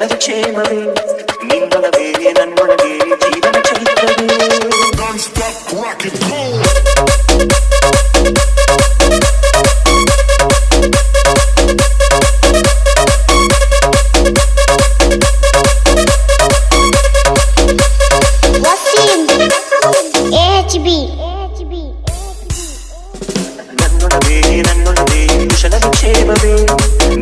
ಕುಶಲದ ಕ್ಷೇಮವೇ ನಿನ್ನೊಳಗೆ ನನ್ನೊಳಗೆ ಜೀವನ ಚೈತ್ರವೇ ನನ್ನೊಳಗೆ ನನ್ನೊಳಗೆ ಕುಶಲದ ಕ್ಷೇಮವೇ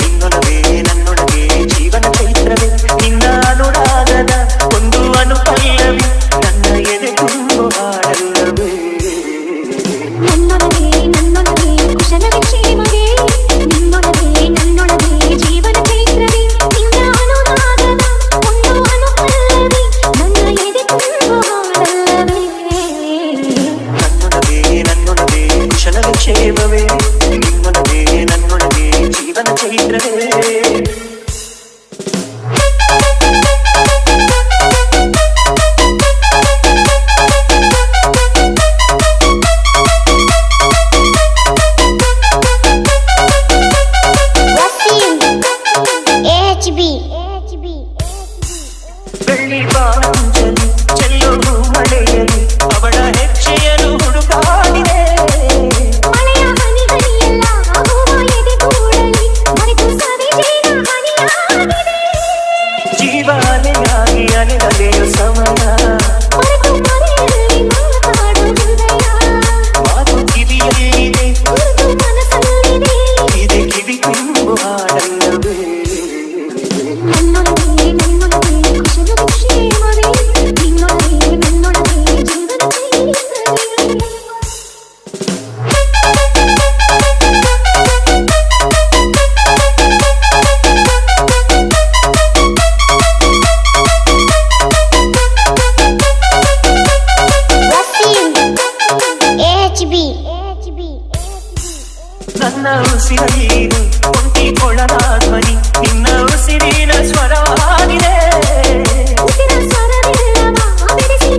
ನಿನ್ನೊಳಗೆ ನನ್ನೊಳಗೆ ಜೀವನ ಚೈತ್ರವೇ ನಿನ್ನ ಅನುರಾಗದ ಒಂದು ಅನುಪಲ್ಲವಿ ನನ್ನ ಎದೆ ತುಂಬು ಹಾಡಲ್ಲವೇ ನನ್ನೊಳಗೆ ನನ್ನೊಳಗೆ ಕುಶಲದ ಕ್ಷೇಮವೇ ನಿನ್ನೊಳಗೆ ನನ್ನೊಳಗೆ ಜೀವನ ಚೈತ್ರವೇ ನಿನ್ನ ಅನುರಾಗದ ಒಂದು ಅನುಪಲ್ಲವಿ ನನ್ನ ಎದೆ ತುಂಬು ಹಾಡಲ್ಲವೇ ನನ್ನೊಳಗೆ ನನ್ನೊಳಗೆ ಕುಶಲದ ಕ್ಷೇಮವೇ ನಿನ್ನೊಳಗೆ ನನ್ನೊಳಗೆ ಜೀವನ ಚೈತ್ರವೇ ಬೆಳ್ಳಿ ಬಾಂಜಲಿ ಚೆಲ್ಲುವುದು ಮಳೆಯಲಿ ಅವಳ ಹೆಜ್ಜೆಯಲು ಹುಡುಕಾಡಿದೆ ಮಳೆಯ ಹನಿ ಹನಿಯೆಲ್ಲ ಹೂವ ಎದೆಗೂಡಲಿ ಮರೆತು ಸವಿಜೇನ ಹನಿಯಾಗಿದೆ ಜೀವಾನೆಯಾಗಿ ಅಲೆದಲೆಯು ಸಮಯ ಮರೆತು ಮರೆಯಲ್ಲಿ ಮಾತಾಡು ಹೃದಯ ಮಾತು ಕಿವಿಯಲ್ಲಿದೆ ಹುರಿದು ಮನಸ್ಸಲ್ಲಿದೆ ಇದೆ ಕಿವಿ ತುಂಬು ಹಾಡಲ್ಲವೇ ನನ್ನೊಳಗೆ ನನ್ನೊಳಗೆ ಕುಶಲದ ಕ್ಷೇಮವೇ ನಿನ್ನೊಳಗೆ ನನ್ನೊಳಗೆ ಜೀವನ ನನ್ನ ಉಸಿರೀನು ಕುಂಟಿಕೊಳ್ಳದ ಧ್ವನಿ ನಿನ್ನ ಉಸಿರಿನ ಸ್ವರವಾಗಿದೆ ಉಸಿರ ಸ್ವರವೆಲ್ಲವ ಬೆರೆಸಿ